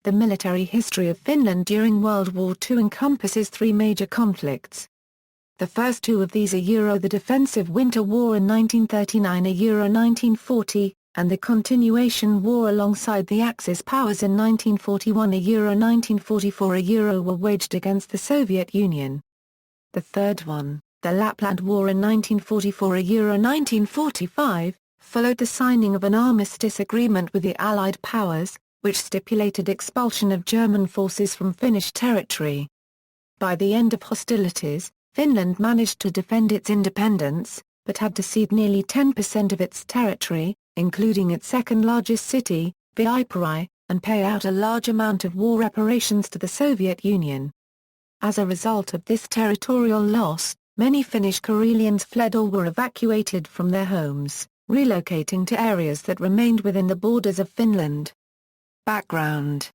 The military history of Finland during World War II encompasses three major conflicts. The first two of these are the defensive Winter War in 1939 1940, and the Continuation War alongside the Axis powers in 1941 1944 were waged against the Soviet Union. The third one, the Lapland War in 1944 1945, followed the signing of an armistice agreement with the Allied powers, which stipulated expulsion of German forces from Finnish territory. By the end of hostilities, Finland managed to defend its independence, but had to cede nearly 10% of its territory, including its second-largest city, Viipuri, and pay out a large amount of war reparations to the Soviet Union. As a result of this territorial loss, many Finnish Karelians fled or were evacuated from their homes, relocating to areas that remained within the borders of Finland. Background.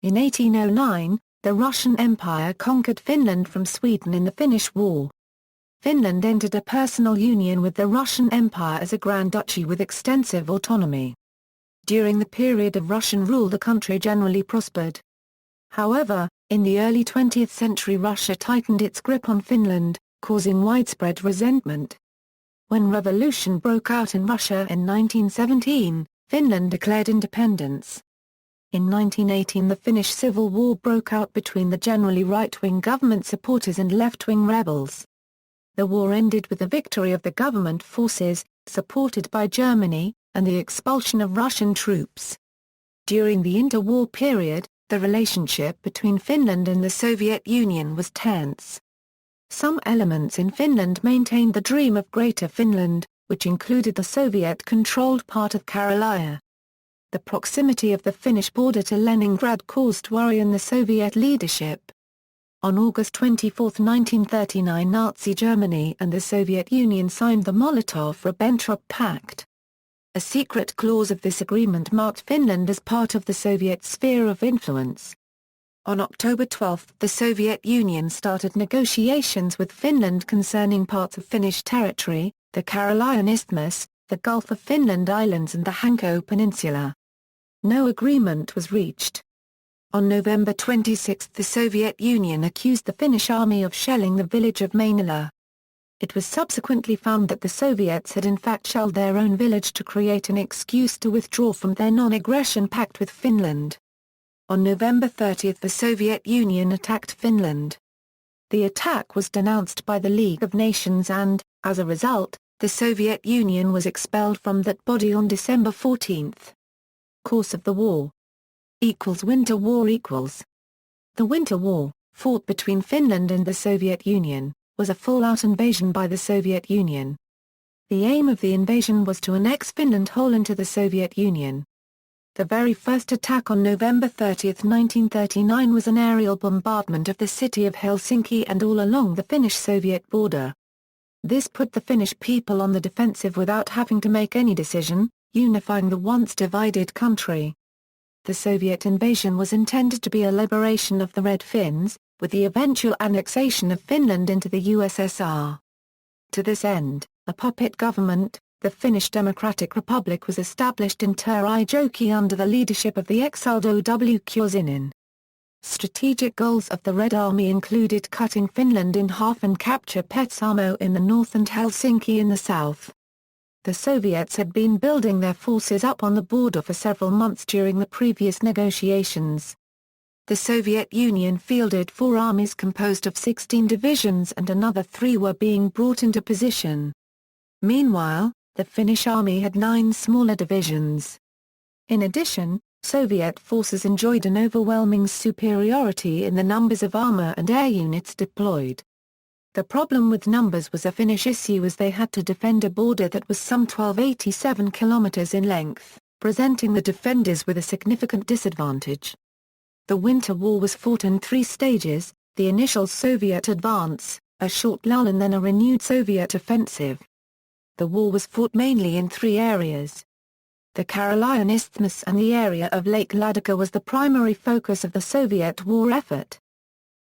In 1809, the Russian Empire conquered Finland from Sweden in the Finnish War. Finland entered a personal union with the Russian Empire as a Grand Duchy with extensive autonomy. During the period of Russian rule the country generally prospered. However, in the early 20th century Russia tightened its grip on Finland, causing widespread resentment. When revolution broke out in Russia in 1917, Finland declared independence. In 1918 the Finnish Civil War broke out between the generally right-wing government supporters and left-wing rebels. The war ended with the victory of the government forces, supported by Germany, and the expulsion of Russian troops. During the interwar period, the relationship between Finland and the Soviet Union was tense. Some elements in Finland maintained the dream of Greater Finland, which included the Soviet-controlled part of Karelia. The proximity of the Finnish border to Leningrad caused worry in the Soviet leadership. On August 24, 1939 Nazi Germany and the Soviet Union signed the Molotov-Ribbentrop Pact. A secret clause of this agreement marked Finland as part of the Soviet sphere of influence. On October 12 the Soviet Union started negotiations with Finland concerning parts of Finnish territory, the Karelian Isthmus, the Gulf of Finland Islands and the Hanko Peninsula. No agreement was reached. On November 26 the Soviet Union accused the Finnish army of shelling the village of Mainila. It was subsequently found that the Soviets had in fact shelled their own village to create an excuse to withdraw from their non-aggression pact with Finland. On November 30 the Soviet Union attacked Finland. The attack was denounced by the League of Nations and, as a result, the Soviet Union was expelled from that body on December 14. Course of the war. Winter War. The Winter War, fought between Finland and the Soviet Union, was a full-out invasion by the Soviet Union. The aim of the invasion was to annex Finland whole into the Soviet Union. The very first attack on November 30, 1939 was an aerial bombardment of the city of Helsinki and all along the Finnish-Soviet border. This put the Finnish people on the defensive without having to make any decision, unifying the once divided country. The Soviet invasion was intended to be a liberation of the Red Finns, with the eventual annexation of Finland into the USSR. To this end, a puppet government, the Finnish Democratic Republic, was established in Terijoki under the leadership of the exiled O.W. Kuusinen. Strategic goals of the Red Army included cutting Finland in half and capture Petsamo in the north and Helsinki in the south. The Soviets had been building their forces up on the border for several months during the previous negotiations. The Soviet Union fielded 4 armies composed of 16 divisions and another 3 were being brought into position. Meanwhile, the Finnish army had 9 smaller divisions. In addition, Soviet forces enjoyed an overwhelming superiority in the numbers of armor and air units deployed. The problem with numbers was a Finnish issue as they had to defend a border that was some 1287 kilometers in length, presenting the defenders with a significant disadvantage. The Winter War was fought in 3 stages, the initial Soviet advance, a short lull and then a renewed Soviet offensive. The war was fought mainly in 3 areas. The Karelian Isthmus and the area of Lake Ladoga was the primary focus of the Soviet war effort.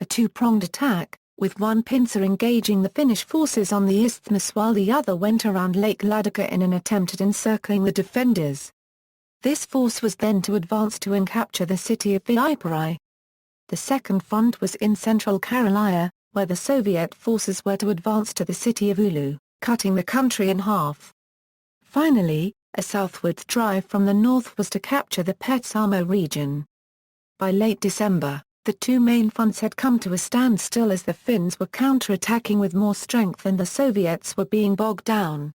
A 2-pronged attack, with one pincer engaging the Finnish forces on the isthmus while the other went around Lake Ladoga in an attempt at encircling the defenders. This force was then to advance to and capture the city of Viipuri. The second front was in central Karelia, where the Soviet forces were to advance to the city of Oulu, cutting the country in half. Finally, a southwards drive from the north was to capture the Petsamo region. By late December, the two main fronts had come to a standstill as the Finns were counter-attacking with more strength and the Soviets were being bogged down.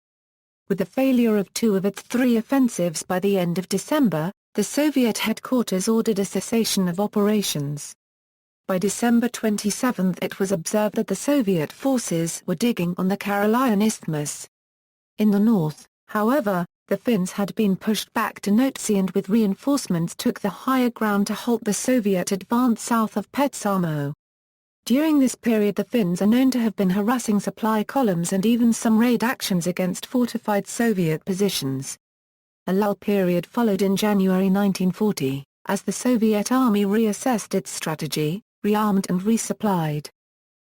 With the failure of two of its three offensives by the end of December, the Soviet headquarters ordered a cessation of operations. By December 27 it was observed that the Soviet forces were digging on the Karelian Isthmus. In the north, however, the Finns had been pushed back to Nootsi and with reinforcements took the higher ground to halt the Soviet advance south of Petsamo. During this period the Finns are known to have been harassing supply columns and even some raid actions against fortified Soviet positions. A lull period followed in January 1940, as the Soviet army reassessed its strategy, rearmed and resupplied.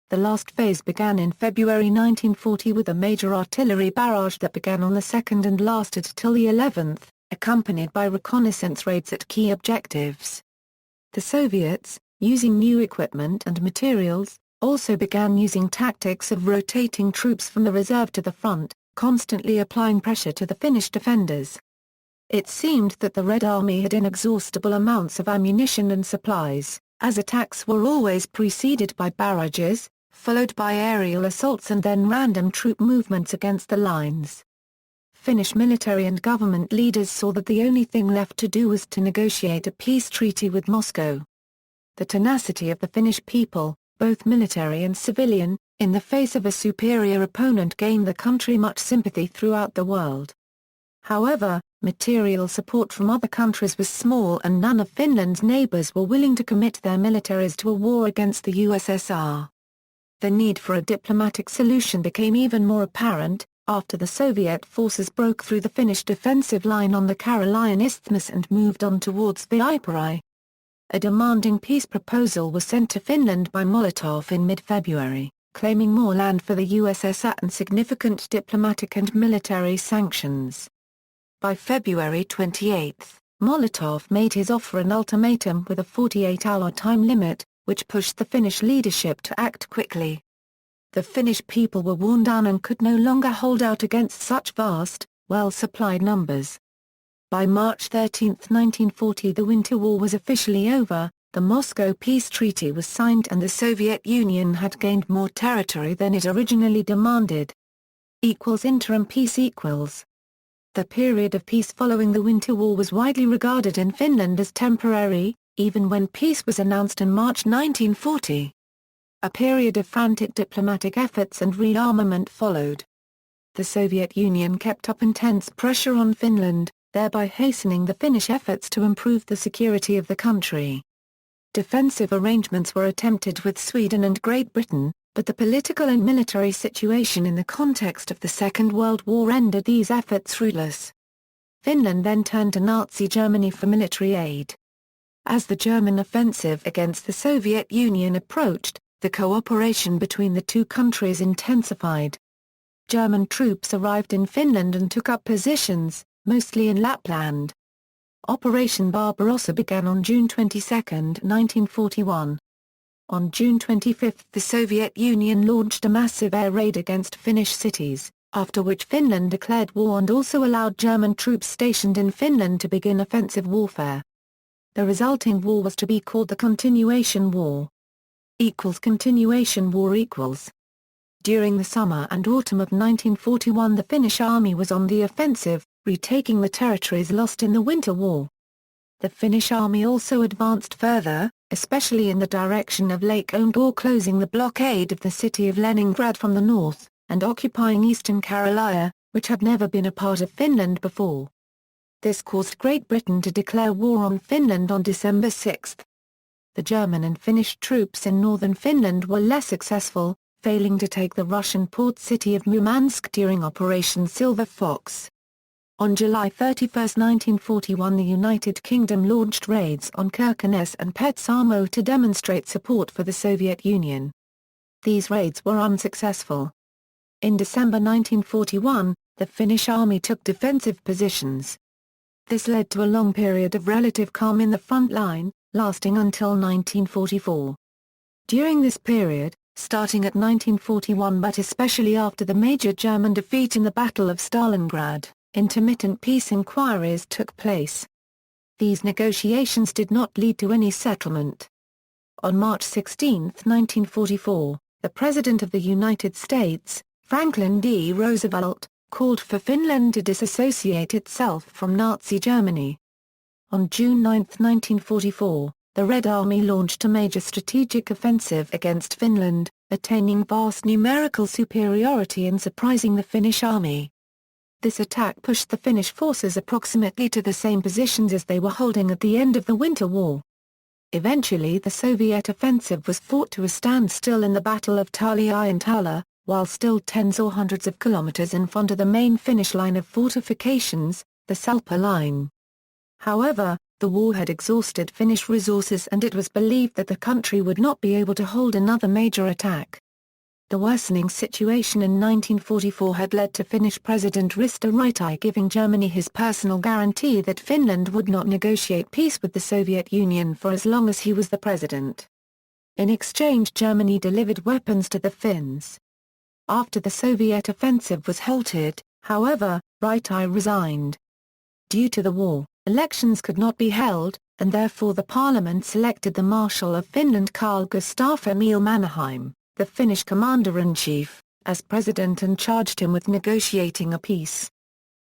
The last phase began in February 1940 with a major artillery barrage that began on the 2nd and lasted till the 11th, accompanied by reconnaissance raids at key objectives. The Soviets, using new equipment and materials, also began using tactics of rotating troops from the reserve to the front, constantly applying pressure to the Finnish defenders. It seemed that the Red Army had inexhaustible amounts of ammunition and supplies, as attacks were always preceded by barrages, followed by aerial assaults and then random troop movements against the lines. Finnish military and government leaders saw that the only thing left to do was to negotiate a peace treaty with Moscow. The tenacity of the Finnish people, both military and civilian, in the face of a superior opponent gained the country much sympathy throughout the world. However, material support from other countries was small and none of Finland's neighbors were willing to commit their militaries to a war against the USSR. The need for a diplomatic solution became even more apparent, after the Soviet forces broke through the Finnish defensive line on the Karelian Isthmus and moved on towards Viipuri. A demanding peace proposal was sent to Finland by Molotov in mid-February, claiming more land for the USSR and significant diplomatic and military sanctions. By February 28, Molotov made his offer an ultimatum with a 48-hour time limit, which pushed the Finnish leadership to act quickly. The Finnish people were worn down and could no longer hold out against such vast, well-supplied numbers. By March 13, 1940 the Winter War was officially over, the Moscow Peace Treaty was signed and the Soviet Union had gained more territory than it originally demanded. Interim peace equals. The period of peace following the Winter War was widely regarded in Finland as temporary, even when peace was announced in March 1940. A period of frantic diplomatic efforts and rearmament followed. The Soviet Union kept up intense pressure on Finland, thereby hastening the Finnish efforts to improve the security of the country. Defensive arrangements were attempted with Sweden and Great Britain, but the political and military situation in the context of the Second World War rendered these efforts fruitless. Finland then turned to Nazi Germany for military aid. As the German offensive against the Soviet Union approached, the cooperation between the two countries intensified. German troops arrived in Finland and took up positions, mostly in Lapland. Operation Barbarossa began on June 22, 1941. On June 25 the Soviet Union launched a massive air raid against Finnish cities, after which Finland declared war and also allowed German troops stationed in Finland to begin offensive warfare. The resulting war was to be called the Continuation War. Continuation War equals. During the summer and autumn of 1941 the Finnish army was on the offensive, retaking the territories lost in the Winter War. The Finnish army also advanced further, especially in the direction of Lake Ongar, closing the blockade of the city of Leningrad from the north, and occupying eastern Karelia, which had never been a part of Finland before. This caused Great Britain to declare war on Finland on December 6. The German and Finnish troops in northern Finland were less successful, failing to take the Russian port city of Murmansk during Operation Silver Fox. On July 31, 1941 the United Kingdom launched raids on Kirkenes and Petsamo to demonstrate support for the Soviet Union. These raids were unsuccessful. In December 1941, the Finnish army took defensive positions. This led to a long period of relative calm in the front line, lasting until 1944. During this period, starting at 1941 but especially after the major German defeat in the Battle of Stalingrad, intermittent peace inquiries took place. These negotiations did not lead to any settlement. On March 16, 1944, the President of the United States, Franklin D. Roosevelt, called for Finland to disassociate itself from Nazi Germany. On June 9, 1944, the Red Army launched a major strategic offensive against Finland, attaining vast numerical superiority and surprising the Finnish army. This attack pushed the Finnish forces approximately to the same positions as they were holding at the end of the Winter War. Eventually the Soviet offensive was fought to a standstill in the Battle of Tali-Ihantala, while still tens or hundreds of kilometers in front of the main Finnish line of fortifications, the Salpa Line. However, the war had exhausted Finnish resources and it was believed that the country would not be able to hold another major attack. The worsening situation in 1944 had led to Finnish President Risto Ryti giving Germany his personal guarantee that Finland would not negotiate peace with the Soviet Union for as long as he was the president. In exchange, Germany delivered weapons to the Finns. After the Soviet offensive was halted, however, Ryti resigned. Due to the war, elections could not be held, and therefore the parliament selected the Marshal of Finland Carl Gustaf Emil Mannerheim, the Finnish commander-in-chief, as president and charged him with negotiating a peace.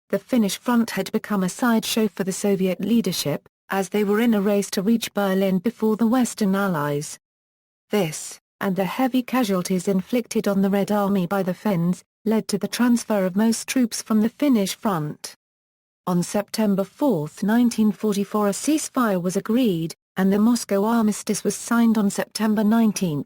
The Finnish front had become a sideshow for the Soviet leadership, as they were in a race to reach Berlin before the Western Allies. This, and the heavy casualties inflicted on the Red Army by the Finns, led to the transfer of most troops from the Finnish front. On September 4, 1944 a ceasefire was agreed, and the Moscow Armistice was signed on September 19.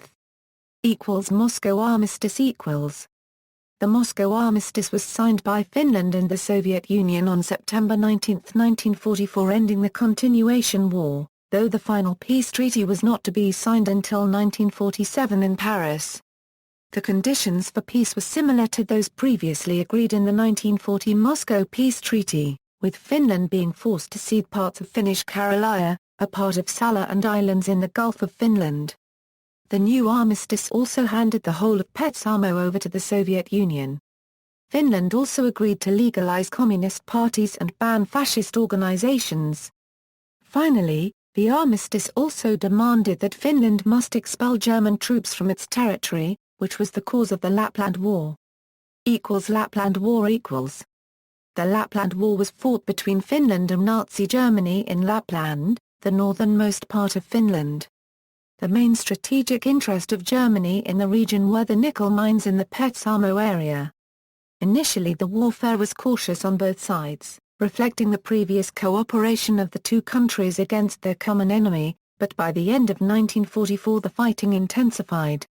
Moscow Armistice The Moscow Armistice was signed by Finland and the Soviet Union on September 19, 1944 ending the continuation war, though the final peace treaty was not to be signed until 1947 in Paris. The conditions for peace were similar to those previously agreed in the 1940 Moscow Peace Treaty, with Finland being forced to cede parts of Finnish Karelia, a part of Salla and islands in the Gulf of Finland. The new armistice also handed the whole of Petsamo over to the Soviet Union. Finland also agreed to legalize communist parties and ban fascist organizations. Finally, the armistice also demanded that Finland must expel German troops from its territory, which was the cause of the Lapland War. Lapland War The Lapland War was fought between Finland and Nazi Germany in Lapland, the northernmost part of Finland. The main strategic interest of Germany in the region were the nickel mines in the Petsamo area. Initially the warfare was cautious on both sides, reflecting the previous cooperation of the two countries against their common enemy, but by the end of 1944 the fighting intensified.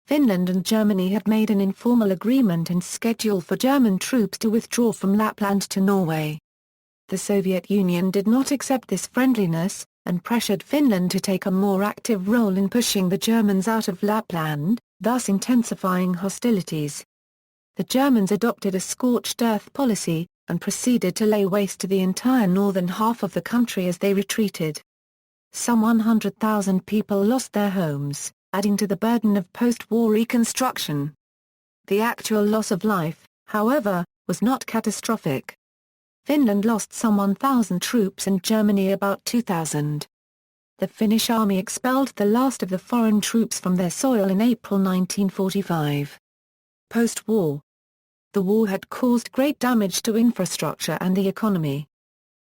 Finland and Germany had made an informal agreement and schedule for German troops to withdraw from Lapland to Norway. The Soviet Union did not accept this friendliness, and pressured Finland to take a more active role in pushing the Germans out of Lapland, thus intensifying hostilities. The Germans adopted a scorched earth policy, and proceeded to lay waste to the entire northern half of the country as they retreated. Some 100,000 people lost their homes, adding to the burden of post-war reconstruction. The actual loss of life, however, was not catastrophic. Finland lost some 1,000 troops and Germany about 2,000. The Finnish army expelled the last of the foreign troops from their soil in April 1945. Post-war. The war had caused great damage to infrastructure and the economy.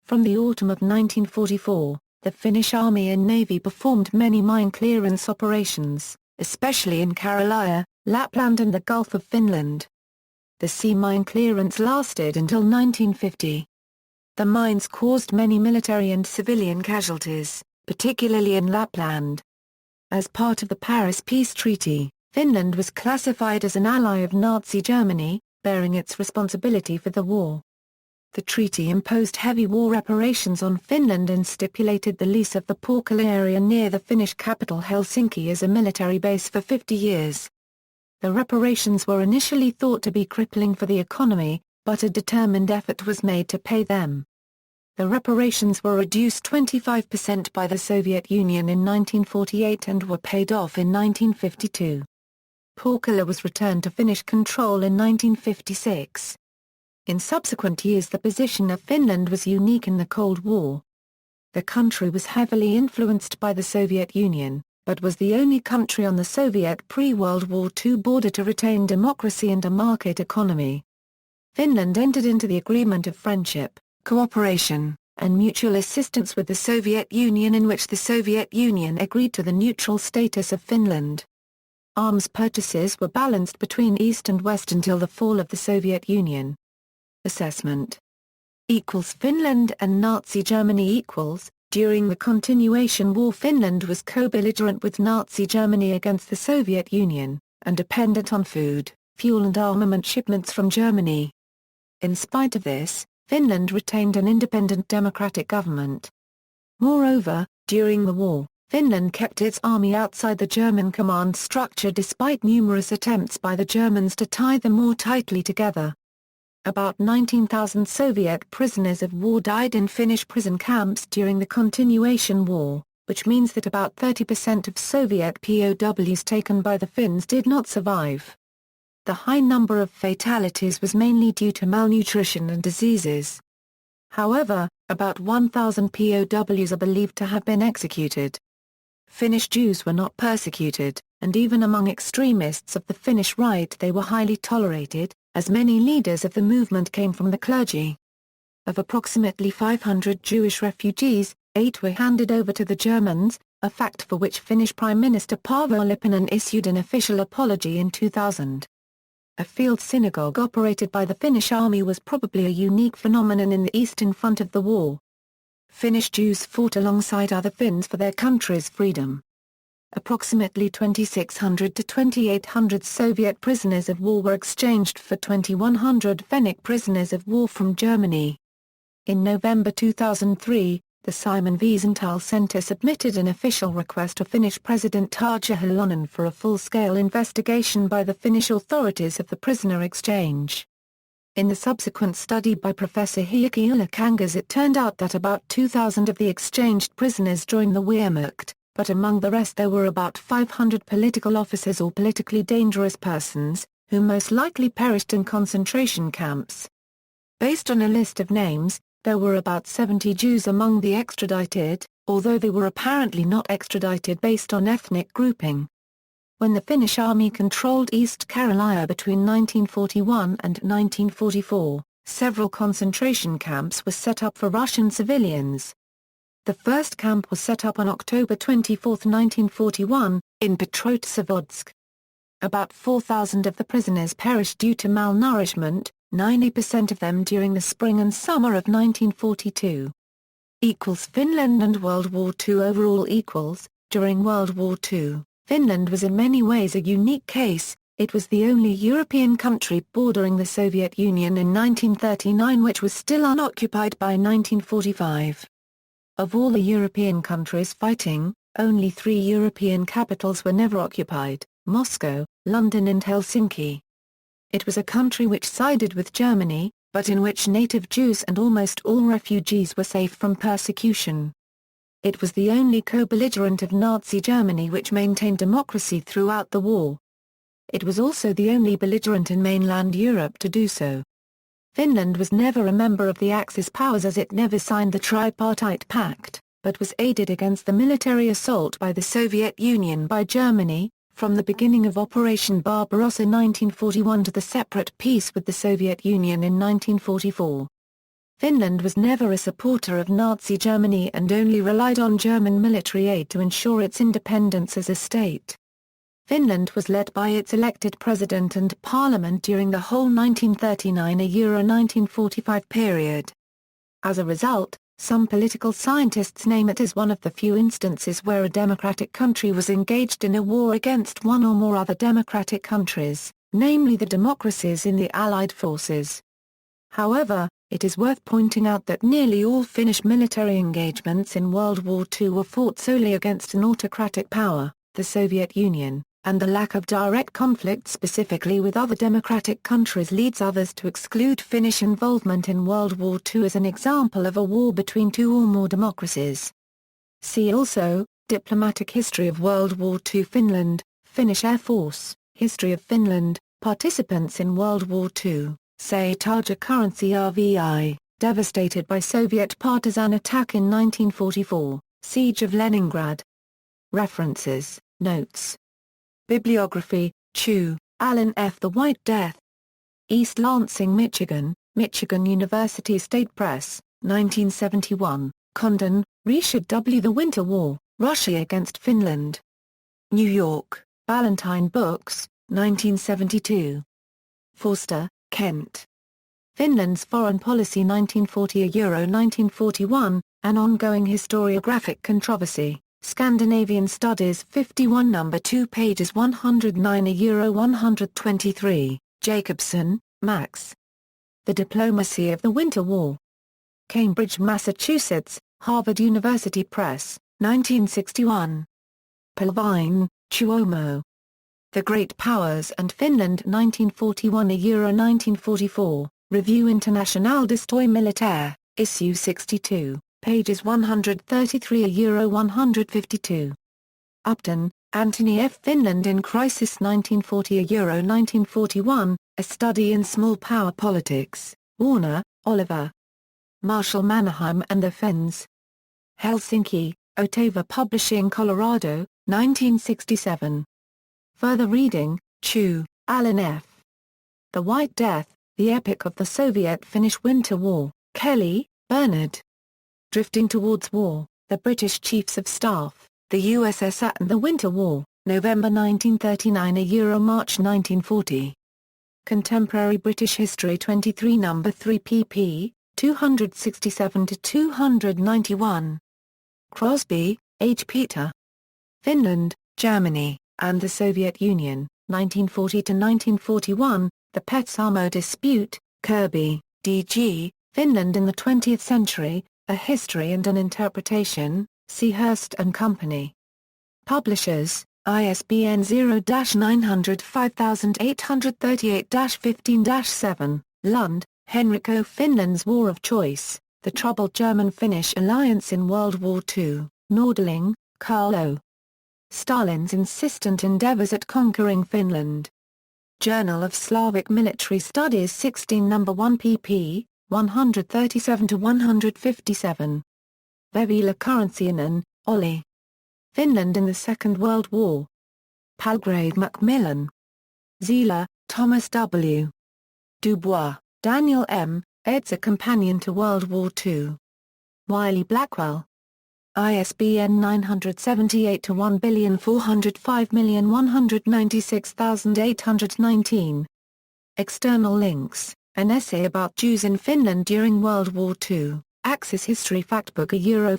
From the autumn of 1944, the Finnish army and navy performed many mine clearance operations, especially in Karelia, Lapland and the Gulf of Finland. The sea mine clearance lasted until 1950. The mines caused many military and civilian casualties, particularly in Lapland. As part of the Paris Peace Treaty, Finland was classified as an ally of Nazi Germany, bearing its responsibility for the war. The treaty imposed heavy war reparations on Finland and stipulated the lease of the Porkala area near the Finnish capital Helsinki as a military base for 50 years. The reparations were initially thought to be crippling for the economy, but a determined effort was made to pay them. The reparations were reduced 25% by the Soviet Union in 1948 and were paid off in 1952. Porkala was returned to Finnish control in 1956. In subsequent years the position of Finland was unique in the Cold War. The country was heavily influenced by the Soviet Union, but was the only country on the Soviet pre-World War II border to retain democracy and a market economy. Finland entered into the Agreement of Friendship, Cooperation, and Mutual Assistance with the Soviet Union, in which the Soviet Union agreed to the neutral status of Finland. Arms purchases were balanced between East and West until the fall of the Soviet Union. Assessment Finland and Nazi Germany During the Continuation War, Finland was co-belligerent with Nazi Germany against the Soviet Union, and dependent on food, fuel and armament shipments from Germany. In spite of this, Finland retained an independent democratic government. Moreover, during the war, Finland kept its army outside the German command structure despite numerous attempts by the Germans to tie them more tightly together. About 19,000 Soviet prisoners of war died in Finnish prison camps during the Continuation War, which means that about 30% of Soviet POWs taken by the Finns did not survive. The high number of fatalities was mainly due to malnutrition and diseases. However, about 1,000 POWs are believed to have been executed. Finnish Jews were not persecuted, and even among extremists of the Finnish right they were highly tolerated, as many leaders of the movement came from the clergy. Of approximately 500 Jewish refugees, 8 were handed over to the Germans, a fact for which Finnish Prime Minister Paavo Lipponen issued an official apology in 2000. A field synagogue operated by the Finnish army was probably a unique phenomenon in the East in front of the war. Finnish Jews fought alongside other Finns for their country's freedom. Approximately 2,600 to 2,800 Soviet prisoners of war were exchanged for 2,100 Finnish prisoners of war from Germany. In November 2003, the Simon Wiesenthal Center submitted an official request to Finnish President Tarja Halonen for a full-scale investigation by the Finnish authorities of the prisoner exchange. In the subsequent study by Professor Heikki Yläkangas, it turned out that about 2,000 of the exchanged prisoners joined the Wehrmacht, but among the rest there were about 500 political officers or politically dangerous persons, who most likely perished in concentration camps. Based on a list of names, there were about 70 Jews among the extradited, although they were apparently not extradited based on ethnic grouping. When the Finnish army controlled East Karelia between 1941 and 1944, several concentration camps were set up for Russian civilians. The first camp was set up on October 24, 1941, in Petrozavodsk. About 4,000 of the prisoners perished due to malnourishment, 90% of them during the spring and summer of 1942. Finland and World War II overall. During World War II, Finland was in many ways a unique case. It was the only European country bordering the Soviet Union in 1939 which was still unoccupied by 1945. Of all the European countries fighting, only 3 European capitals were never occupied: Moscow, London and Helsinki. It was a country which sided with Germany, but in which native Jews and almost all refugees were safe from persecution. It was the only co-belligerent of Nazi Germany which maintained democracy throughout the war. It was also the only belligerent in mainland Europe to do so. Finland was never a member of the Axis powers as it never signed the tripartite pact, but was aided against the military assault by the Soviet Union by Germany, from the beginning of Operation Barbarossa 1941 to the separate peace with the Soviet Union in 1944. Finland was never a supporter of Nazi Germany and only relied on German military aid to ensure its independence as a state. Finland was led by its elected president and parliament during the whole 1939–1945 period. As a result, some political scientists name it as one of the few instances where a democratic country was engaged in a war against one or more other democratic countries, namely the democracies in the Allied forces. However, it is worth pointing out that nearly all Finnish military engagements in World War II were fought solely against an autocratic power, the Soviet Union, and the lack of direct conflict specifically with other democratic countries leads others to exclude Finnish involvement in World War II as an example of a war between two or more democracies. See also, Diplomatic History of World War II Finland, Finnish Air Force, History of Finland, Participants in World War II, Say-Taja Currency RVI, devastated by Soviet partisan attack in 1944, Siege of Leningrad. References, Notes. Bibliography, Chu, Alan F. The White Death. East Lansing, Michigan, Michigan University State Press, 1971, Condon, Richard W. The Winter War, Russia against Finland. New York, Ballantine Books, 1972. Forster, Kent. Finland's Foreign Policy 1940–1941, An Ongoing Historiographic Controversy, Scandinavian Studies 51 No. 2 pages 109–123, Jacobson, Max. The Diplomacy of the Winter War. Cambridge, Massachusetts, Harvard University Press, 1961. Palvine, Tuomo. The Great Powers and Finland 1941–1944, Revue Internationale d'Histoire Militaire, Issue 62, pages 133–152. Upton, Anthony F. Finland in Crisis 1940–1941, A Study in Small Power Politics, Warner, Oliver. Marshall Mannerheim and the Finns. Helsinki, Otava Publishing Colorado, 1967. Further reading, Chu, Alan F. The White Death, The Epic of the Soviet-Finnish Winter War, Kelly, Bernard. Drifting Towards War, The British Chiefs of Staff, the USSR and the Winter War, November 1939–March 1940. Contemporary British History 23 No. 3 pp. 267–291. Crosby, H. Peter. Finland, Germany, and the Soviet Union, 1940–1941, The Petsamo Dispute, Kirby, D.G., Finland in the 20th Century, A History and an Interpretation, C. Hurst and Company. Publishers, ISBN 0-905838-15-7, Lund, Henrik O. Finland's War of Choice, The Troubled German-Finnish Alliance in World War II, Nordling, Carl O. Stalin's Insistent Endeavors at Conquering Finland. Journal of Slavic Military Studies 16 No. 1 pp. 137–157. Vevila Currencyinen, Olli. Finland in the Second World War. Palgrave Macmillan. Zieler, Thomas W. Dubois, Daniel M., eds. A Companion to World War II. Wiley Blackwell. ISBN 978-1405196,819. External links, An Essay About Jews in Finland During World War II, Axis History Factbook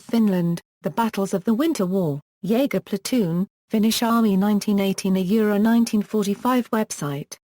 Finland, The Battles of the Winter War, Jaeger Platoon, Finnish Army 1918–1945 website.